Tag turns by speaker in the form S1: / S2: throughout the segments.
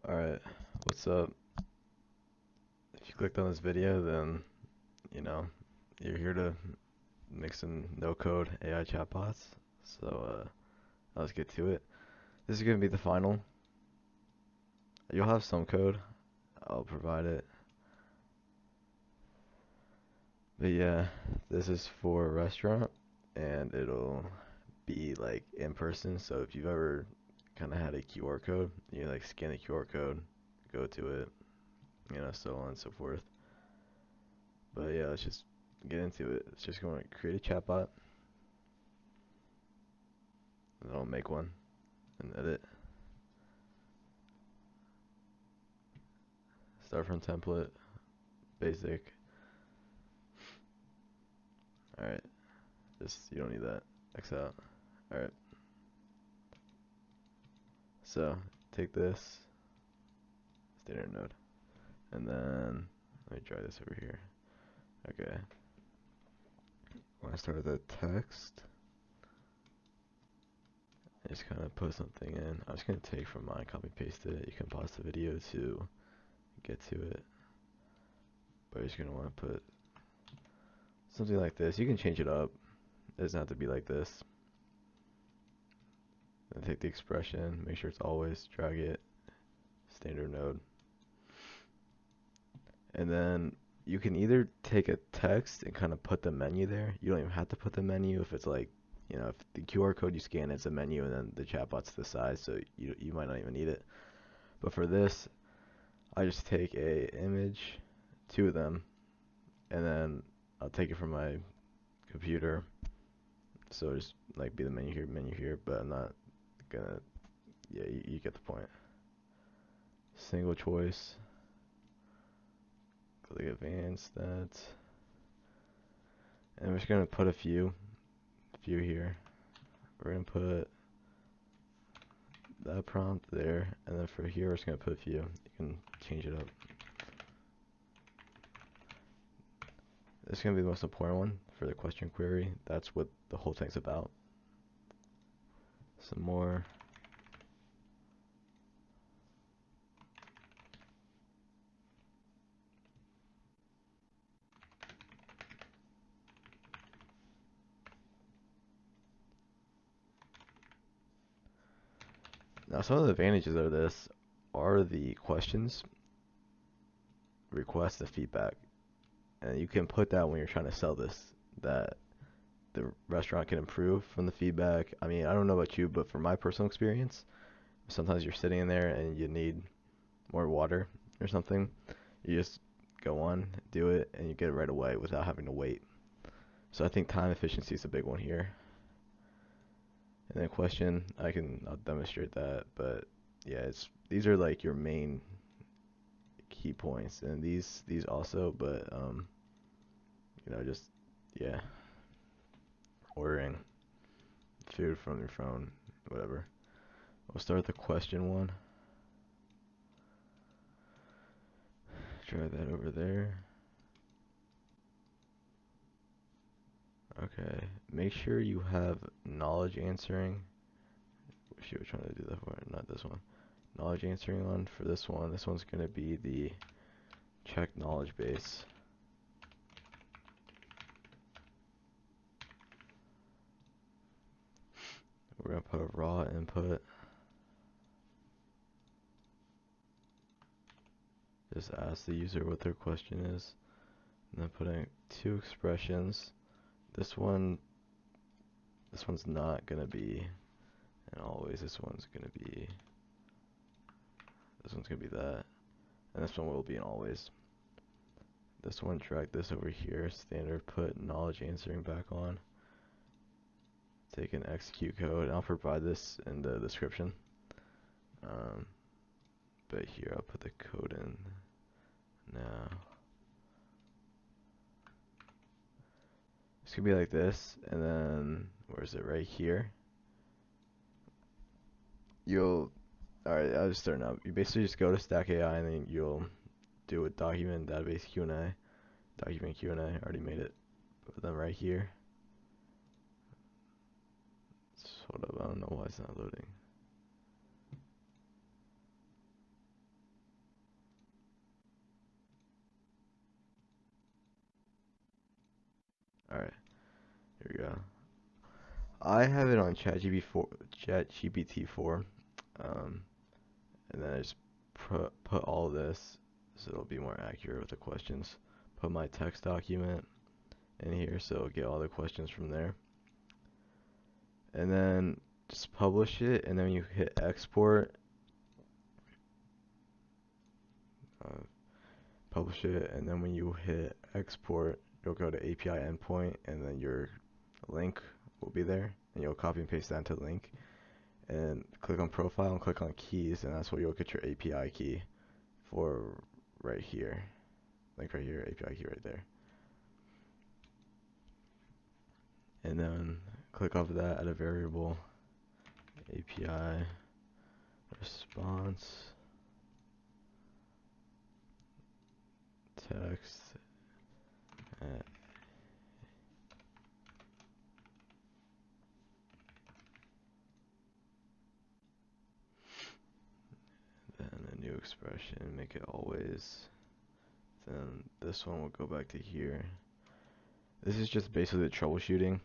S1: Alright, what's up? If you clicked on this video, then, you know, you're here to make some no-code AI chatbots. So, let's get to it. This is going to be the final. You'll have some code. I'll provide it. But yeah, this is for a restaurant, and it'll be like in person. So if you've ever kind of had a QR code, you like scan the QR code, go to it, so on and so forth. But yeah, let's just get into it. It's just going to create a chatbot. And I'll make one and edit. Start from template, basic. Alright, you don't need that. X out. Alright, so take this, standard node, and then let me try this over here. Okay, when I start with the text, I just kind of put something in. I'm just going to take from mine, copy paste it. You can pause the video to get to it, but you're just going to want to put something like this. You can change it up. It doesn't have to be like this. Then take the expression, make sure it's always, drag it, standard node. And then you can either take a text and kind of put the menu there. You don't even have to put the menu if it's like, if the QR code you scan, it's a menu, and then the chatbot's to the side, so you might not even need it. But for this, I just take a image, two of them, and then I'll take it from my computer. So just like be the menu here, but I'm not gonna, yeah, you get the point. Single choice, click advanced, that. And we're just gonna put a few here. We're gonna put that prompt there, and then for here we're just gonna put a few. You can change it up. This is gonna be the most important one for the question query. That's what the whole thing's about. Some more. Now some of the advantages of this are the questions, requests, the feedback. And you can put that when you're trying to sell this, that the restaurant can improve from the feedback. I mean, I don't know about you, but from my personal experience, sometimes you're sitting in there and you need more water or something. You just go on, do it, and you get it right away without having to wait. So I think time efficiency is a big one here. And then question, I'll demonstrate that, but yeah, these are like your main key points, and these also, but just yeah, ordering food from your phone, whatever. We'll start with the question one. Try that over there. Okay, make sure you have knowledge answering. Shoot, we're trying to do that for not this one. Knowledge answering one for this one. This one's gonna be the check knowledge base. We're gonna put a raw input. Just ask the user what their question is, and then put in two expressions. This one's not gonna be and always. This one's gonna be that, and this one will be an always. This one, drag this over here, standard, put knowledge answering back on. Take an execute code, and I'll provide this in the description. But here I'll put the code in now. It's gonna be like this, and then where is it? Right here. Alright, I'll just start now. You basically just go to Stack AI, and then you'll do a document database Q&A. Document Q&A, I already made it. Put them right here. Hold up, I don't know why it's not loading. Here we go. I have it on ChatGPT 4, um, and then I just put all this so it'll be more accurate with the questions. Put my text document in here so it'll get all the questions from there. And then just publish it, and then you hit export, publish it, and then when you hit export, you'll go to API endpoint, and then your link will be there, and you'll copy and paste that into the link, and click on profile and click on keys, and that's where you'll get your API key for right here. Link right here, API key right there. And then click off of that, add a variable, API response, text, and then a new expression, make it always. Then this one will go back to here. This is just basically the troubleshooting.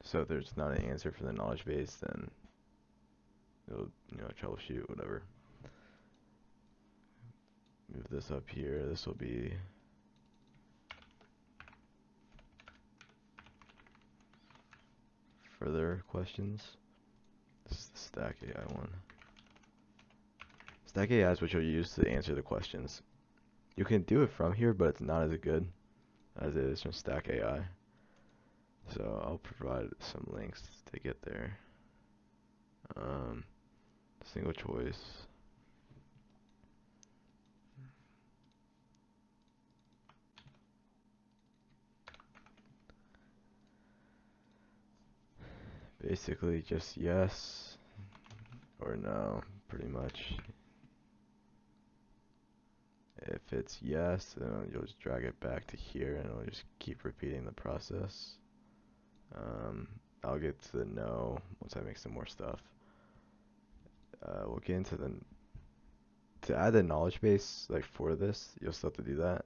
S1: So if there's not an answer for the knowledge base, then it'll, troubleshoot whatever. Move this up here. This will be further questions. This is the Stack AI one. Stack AI is what you'll use to answer the questions. You can do it from here, but it's not as good as it is from Stack AI. So I'll provide some links to get there. Single choice. Basically just yes or no, pretty much. If it's yes, then you'll just drag it back to here and it'll just keep repeating the process. I'll get to the no once I make some more stuff. We'll get into to add the knowledge base, like for this, you'll still have to do that.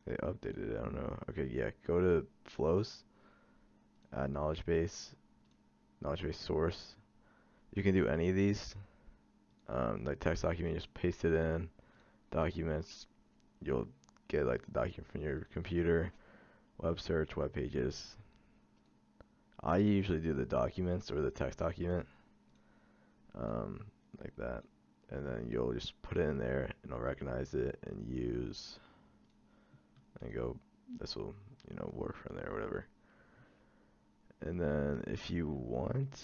S1: They updated it, I don't know. Okay, yeah, go to flows, add knowledge base source. You can do any of these. Like text document, just paste it in. Documents, you'll get like the document from your computer. Web search, web pages. I usually do the documents or the text document, like that, and then you'll just put it in there, and it'll recognize it and use, and go. This will, work from there, or whatever. And then if you want,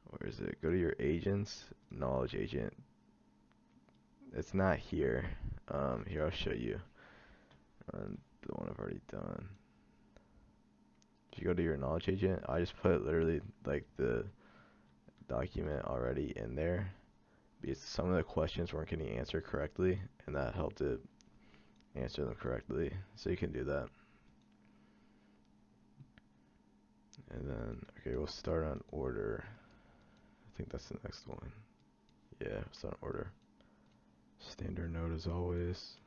S1: where is it? Go to your agents, knowledge agent. It's not here. Here I'll show you. The one I've already done. If you go to your knowledge agent, I just put literally like the document already in there because some of the questions weren't getting answered correctly, and that helped it answer them correctly. So you can do that. And then, okay, we'll start on order. I think that's the next one. Yeah, start on order. Standard note as always.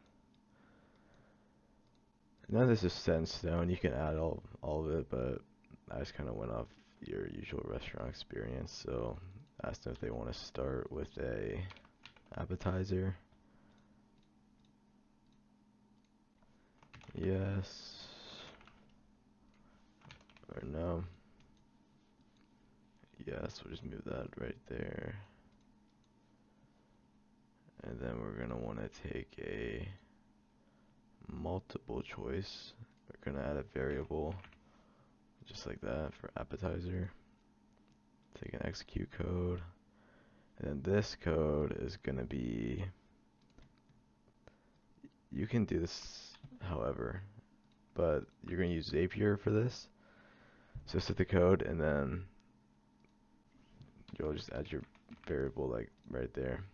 S1: None of this is set in stone. You can add all of it, but I just kind of went off your usual restaurant experience. So asked them if they want to start with a appetizer. Yes or no. Yes, we'll just move that right there. And then we're going to want to take a multiple choice. We're going to add a variable just like that for appetizer. Take an execute code. And then this code is going to be, you can do this however, but you're going to use Zapier for this. So set the code, and then you'll just add your variable like right there.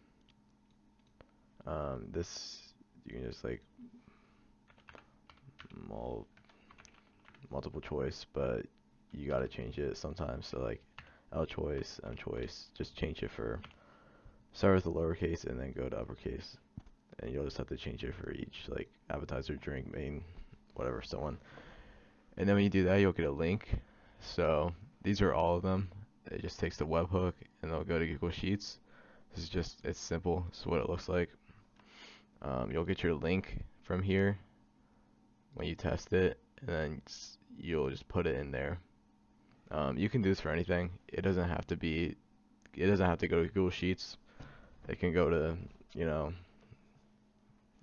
S1: This, you can just like multiple choice, but you gotta change it sometimes. So like L choice, M choice, just change it for, start with the lowercase and then go to uppercase. And you'll just have to change it for each, like appetizer, drink, main, whatever, someone. And then when you do that, you'll get a link. So these are all of them. It just takes the webhook and they'll go to Google Sheets. This is just, it's simple. This is what it looks like. You'll get your link from here when you test it, and then you'll just put it in there. You can do this for anything. It doesn't have to go to Google Sheets. It can go to, you know,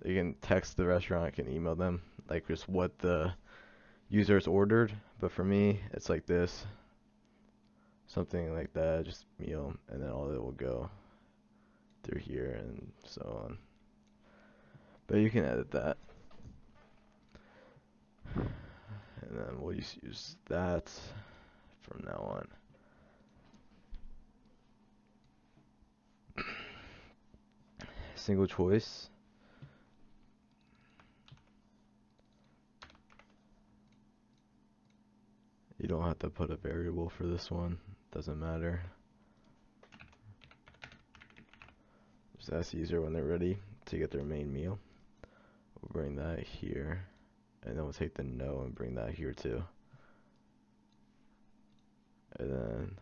S1: you can text the restaurant, you can email them, like just what the users ordered. But for me, it's like this, something like that, just meal, and then all of it will go through here and so on. But you can edit that. And then we'll just use that from now on. Single choice. You don't have to put a variable for this one. Doesn't matter. Just ask the user when they're ready to get their main meal. We'll bring that here. And then we'll take the no and bring that here too. And then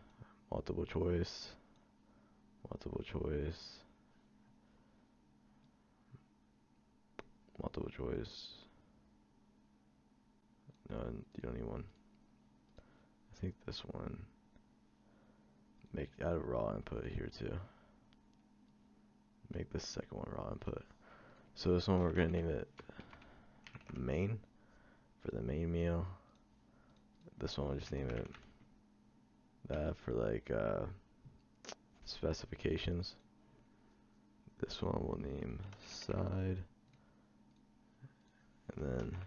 S1: multiple choice. Multiple choice. Multiple choice. No, you don't need one. I think this one. Add a raw input here too. Make this second one raw input. So this one we're gonna name it main for the main meal. This one we'll just name it that for like specifications. This one we'll name side, and then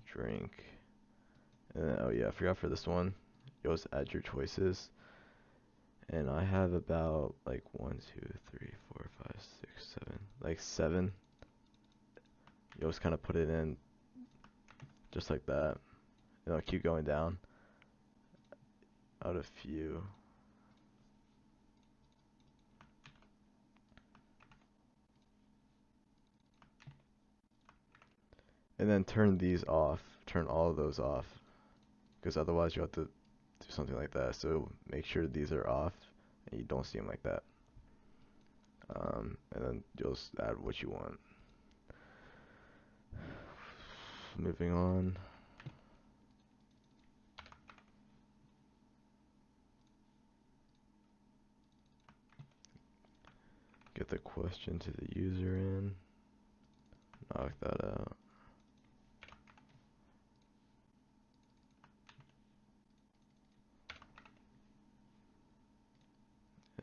S1: drink. And then, oh yeah, I forgot for this one, you'll just add your choices. And I have about like 1, 2, 3, 4, 5, 6, 7, like 7. You'll just kind of put it in just like that. And it'll keep going down. Out a few. And then turn these off. Turn all of those off. Because otherwise you'll have to do something like that. So make sure these are off and you don't see them like that. And then you'll just add what you want. Moving on. Get the question to the user in. Knock that out.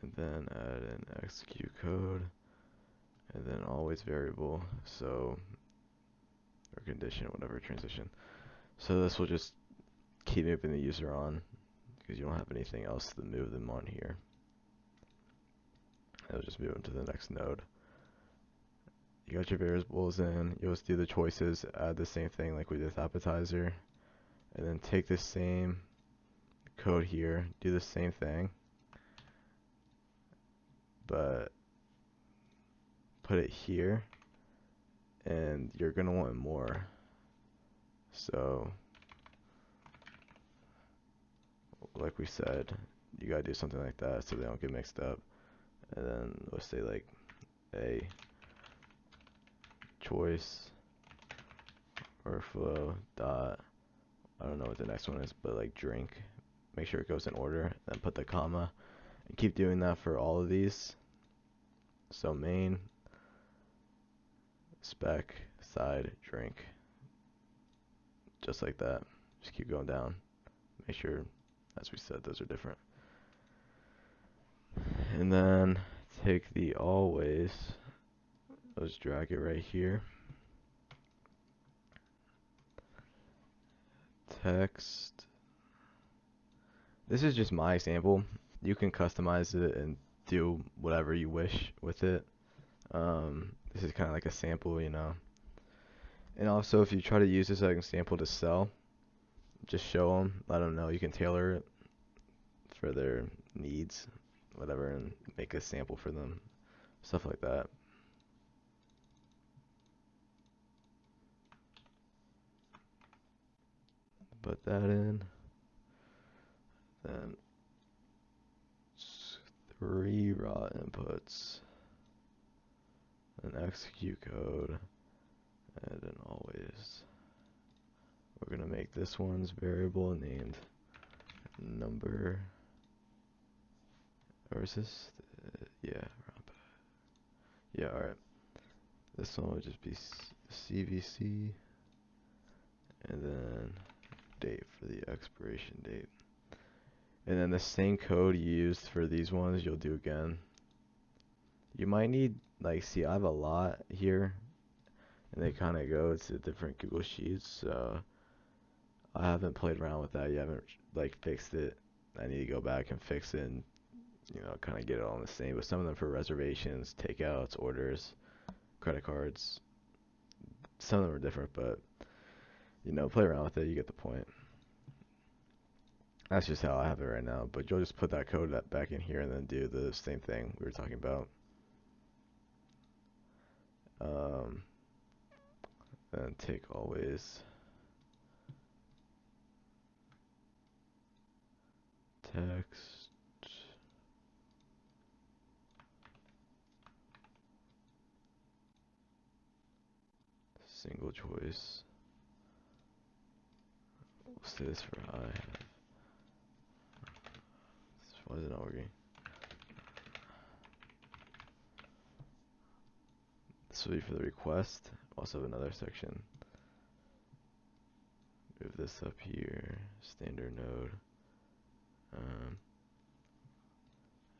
S1: And then add an execute code. And then always variable. So, or condition, whatever, transition. So this will just keep moving the user on because you don't have anything else to move them on here. It'll just move them to the next node. You got your variables in. You'll just do the choices, add the same thing like we did with appetizer, and then take the same code here, do the same thing, but put it here, and you're gonna want more. So, like we said, you gotta do something like that so they don't get mixed up. And then let's say like a choice or flow dot, I don't know what the next one is, but like drink. Make sure it goes in order, then put the comma, and keep doing that for all of these. So main, spec, side, drink, just like that. Just keep going down. Make sure, as we said, those are different. And then take the always, let's drag it right here. Text. This is just my example. You can customize it and do whatever you wish with it. This is kind of like a sample, you know. And also, if you try to use this as an example to sell, just show them, let them know you can tailor it for their needs, whatever, and make a sample for them, stuff like that. Put that in. Then 3 raw inputs. An execute code. And then always. We're going to make this one's variable named number. Or is this? Yeah. Yeah, alright. This one would just be CVC. And then date for the expiration date. And then the same code you used for these ones, you'll do again. You might need, like, see, I have a lot here. And they kind of go to different Google Sheets, so I haven't played around with that. You haven't, like, fixed it. I need to go back and fix it and, you know, kind of get it all in the same. But some of them for reservations, takeouts, orders, credit cards. Some of them are different, but, you know, play around with it. You get the point. That's just how I have it right now. But you'll just put that code back in here and then do the same thing we were talking about. Then take always text single choice. We'll say this for I have. Why is it not working? This will be for the request. Also have another section. Move this up here. Standard node.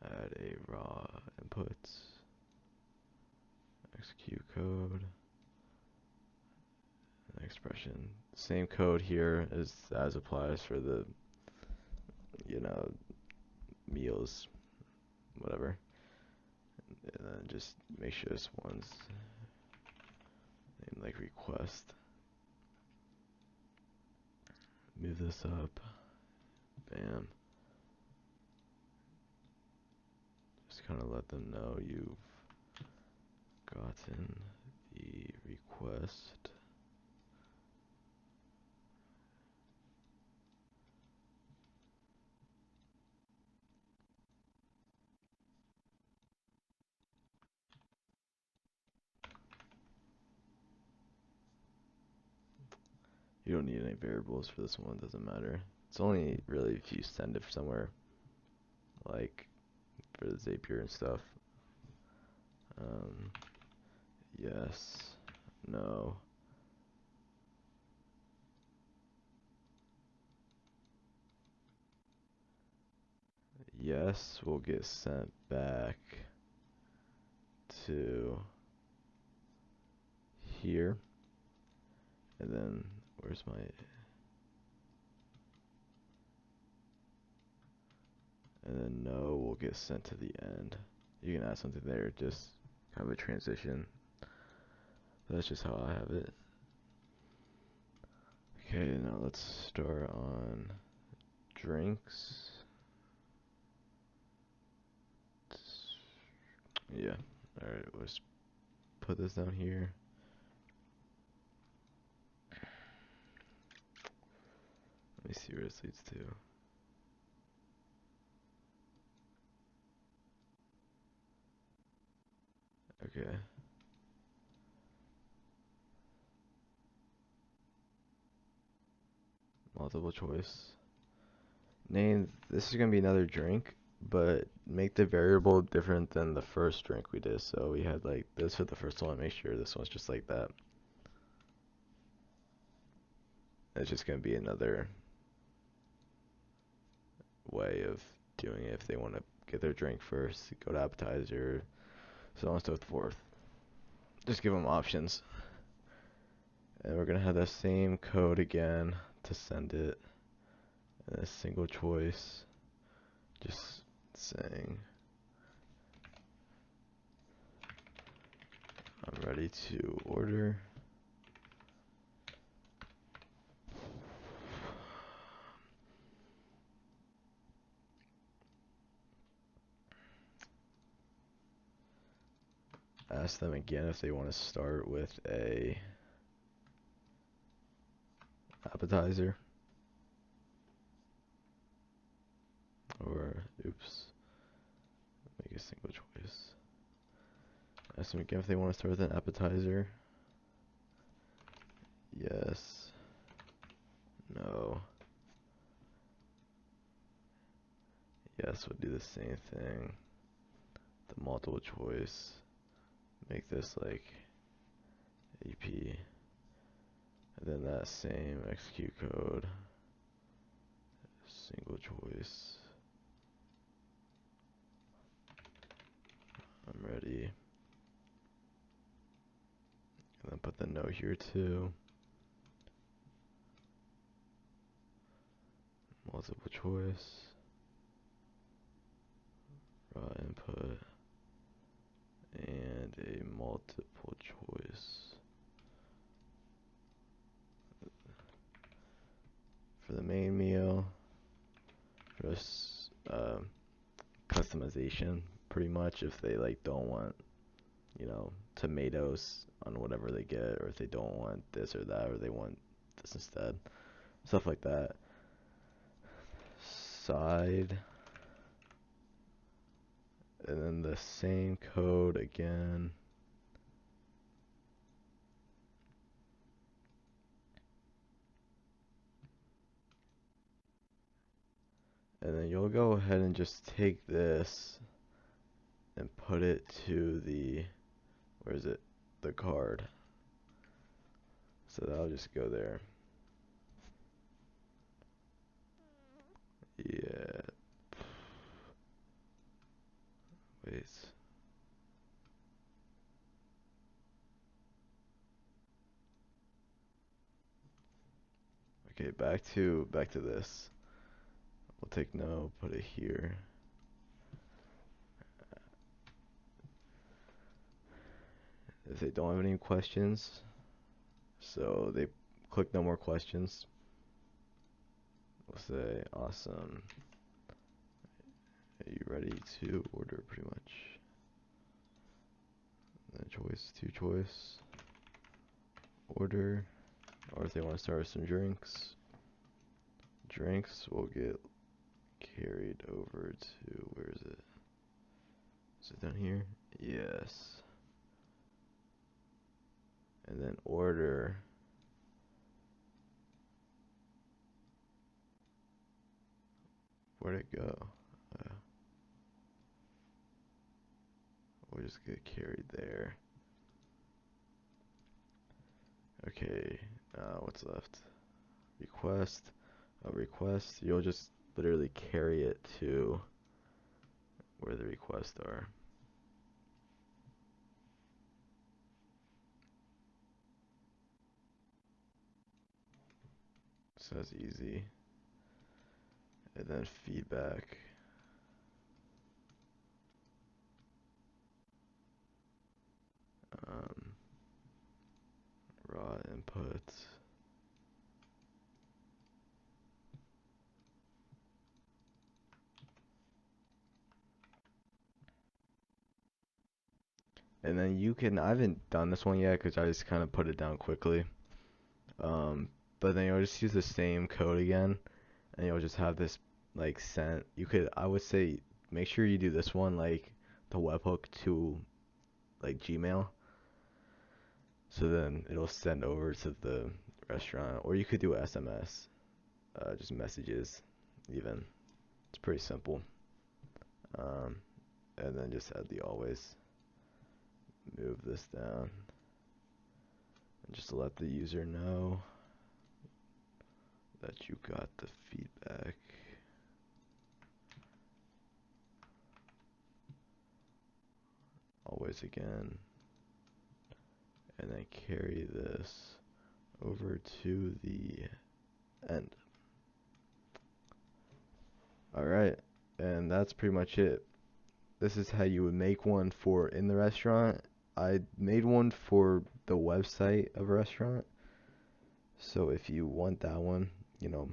S1: Add a raw inputs. Execute code. Expression. Same code here as applies for the, you know, meals, whatever. And then just make sure this one's named like request. Move this up. Bam. Just kind of let them know you've gotten the request. You don't need any variables for this one, doesn't matter. It's only really if you send it somewhere, like for the Zapier and stuff. Yes, no. Yes will get sent back to here. And then, where's my... And then no will get sent to the end. You can add something there, just kind of a transition. That's just how I have it. Okay, now let's start on drinks. Yeah, alright, let's put this down here. Let me see where this leads to. Okay. Multiple choice. Name, this is going to be another drink, but make the variable different than the first drink we did. So we had like this for the first one. Make sure this one's just like that. It's just going to be another way of doing it if they want to get their drink first, go to appetizer, so on and so forth. Just give them options. And we're going to have the same code again to send it. And a single choice. Just saying, I'm ready to order. Ask them again if they want to start with a appetizer. Oops. Make a single choice. Ask them again if they want to start with an appetizer. Yes. No. Yes, we'll do the same thing. The multiple choice. Make this like AP. And then that same execute code. Single choice. I'm ready. And then put the no here too. Multiple choice. Raw input. And a multiple choice. For the main meal. For this customization, pretty much, if they like don't want, you know, tomatoes on whatever they get, or if they don't want this or that, or they want this instead, stuff like that. Side, and then the same code again. And then you'll go ahead and just take this and put it to the, where is it? The card. So that'll just go there. Yeah. Wait. Okay, back to this. We'll take no, put it here. If they don't have any questions, so they click no more questions. We'll say, awesome. Are you ready to order, pretty much? Then choice, two choice, order. Or if they want to start with some drinks, drinks will get carried over to, where is it? Is it down here? Yes. And then order. Where'd it go? We'll just get carried there. Okay, what's left? Request. A request. You'll just literally carry it to where the requests are. So that's easy. And then feedback. Raw input. And then you can, I haven't done this one yet because I just kind of put it down quickly. But then you'll just use the same code again, and you'll just have this like sent. You could, I would say, make sure you do this one like the webhook to like Gmail. So then it'll send over to the restaurant, or you could do SMS, just messages, even. It's pretty simple. And then just add the always. Move this down, and just let the user know that you got the feedback. Always again, and then carry this over to the end. Alright, and that's pretty much it. This is how you would make one for in the restaurant. I made one for the website of a restaurant. So if you want that one, you know,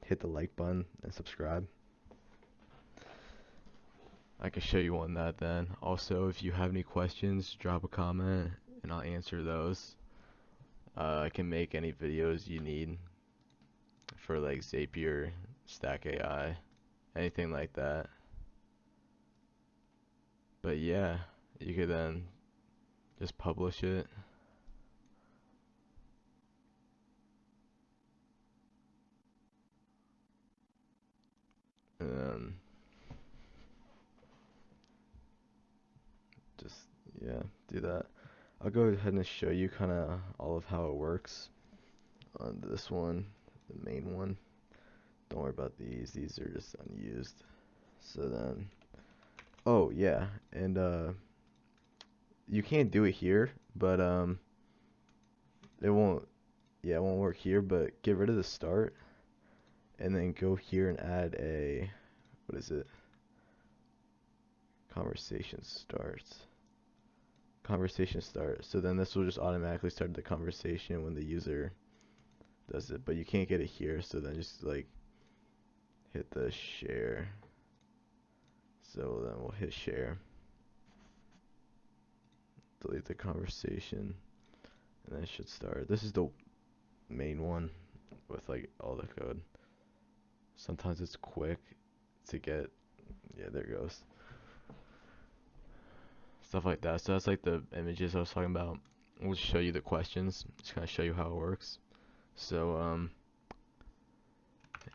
S1: hit the like button and subscribe. I can show you on that then. Also, if you have any questions, drop a comment and I'll answer those. I can make any videos you need for like Zapier, Stack AI, anything like that. But yeah, you could then just publish it. And then just, yeah, do that. I'll go ahead and show you kind of all of how it works on this one, the main one. Don't worry about these. These are just unused. So then, oh yeah, and you can't do it here, but it won't. Yeah, it won't work here. But get rid of the start, and then go here and add a, what is it? Conversation starts. Conversation start. So then this will just automatically start the conversation when the user does it. But you can't get it here. So then just like hit the share. So then we'll hit share. Delete the conversation, and then it should start. This is the main one with like all the code. Sometimes it's quick to get. Yeah, there it goes. Stuff like that. So that's like the images I was talking about. We'll just show you the questions. Just kind of show you how it works. So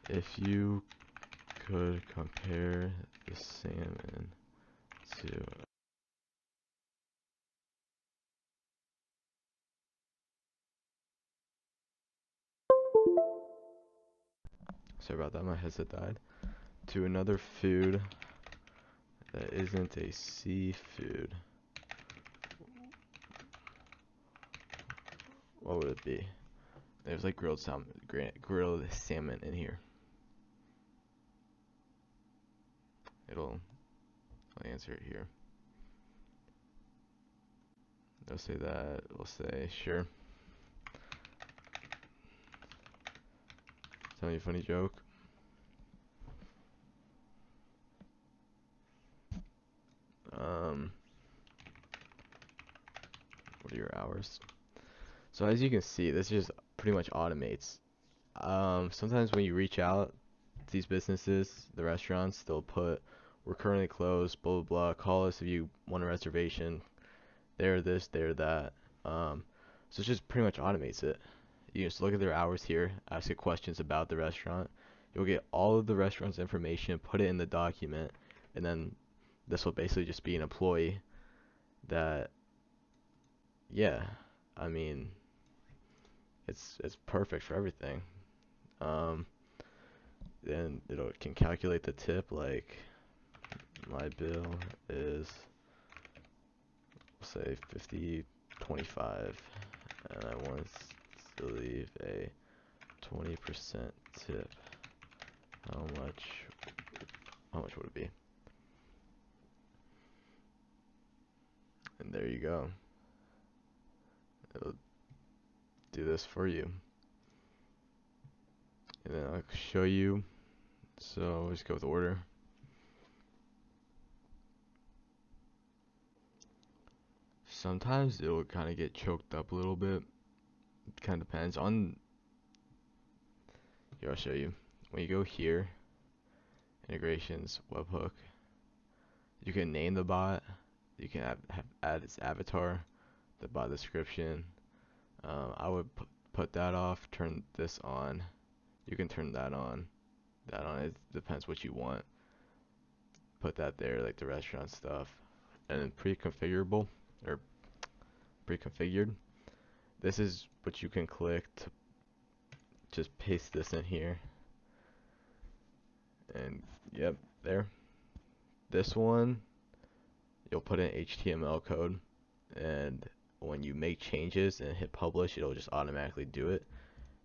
S1: if you could compare the salmon to. Sorry about that. My headset died. To another food that isn't a seafood. What would it be? There's like grilled salmon in here. I'll answer it here. They'll say that. We'll say sure. Tell me a funny joke. What are your hours? So as you can see, this just pretty much automates. Sometimes when you reach out to these businesses, the restaurants, they'll put, "We're currently closed, blah blah blah. Call us if you want a reservation." They're this, they're that. So it just pretty much automates it. You just look at their hours here, ask it questions about the restaurant. You'll get all of the restaurant's information, put it in the document, and then this will basically just be an employee that, yeah, I mean, it's perfect for everything. Um, then it can calculate the tip, like my bill is, say 50.25, and I want to leave a 20% tip. How much? How much would it be? And there you go. It'll do this for you. And then I'll show you. So just go with order. Sometimes it'll kind of get choked up a little bit. It kind of depends on. Here, I'll show you. When you go here, integrations, webhook, you can name the bot. You can add its avatar, the bot description. I would put that off, turn this on. You can turn that on. That on. It depends what you want. Put that there, like the restaurant stuff. And then pre-configurable, or pre-configured. This is what you can click to just paste this in here. And yep, there. This one, you'll put in HTML code, and when you make changes and hit publish, it'll just automatically do it.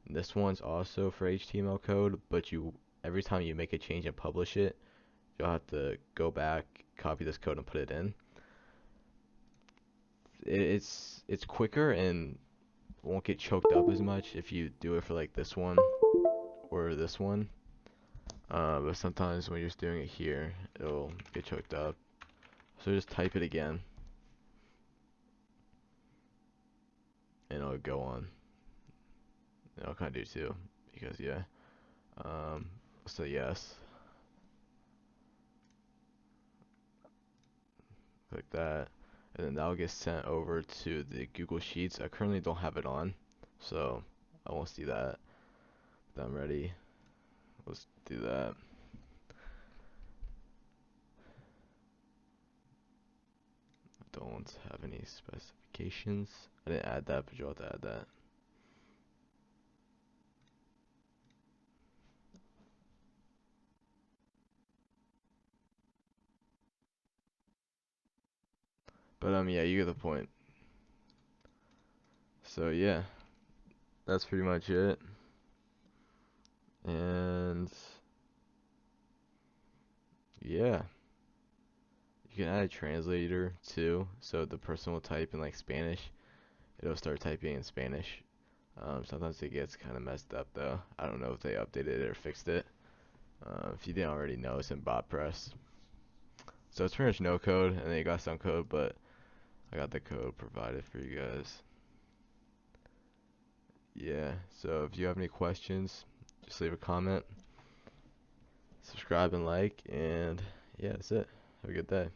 S1: And this one's also for HTML code, but every time you make a change and publish it, you'll have to go back, copy this code, and put it in. It's quicker and won't get choked up as much if you do it for like this one or this one. But sometimes when you're just doing it here, it'll get choked up. So just type it again, and it'll go on. And I'll kind of do too, because yeah. Say yes. click that, and then that'll get sent over to the Google Sheets. I currently don't have it on, so I won't see that. But I'm ready. Let's do that. Don't have any specifications. I didn't add that, but you'll have to add that. But yeah, you get the point. So yeah, that's pretty much it. And yeah, you can add a translator too, so the person will type in like Spanish, it'll start typing in Spanish. Sometimes it gets kind of messed up though. I don't know if they updated it or fixed it. If you didn't already know, it's in bot press. So it's pretty much no code, and then you got some code, but I got the code provided for you guys. Yeah, so if you have any questions, just leave a comment, subscribe and like, and yeah, that's it. Have a good day.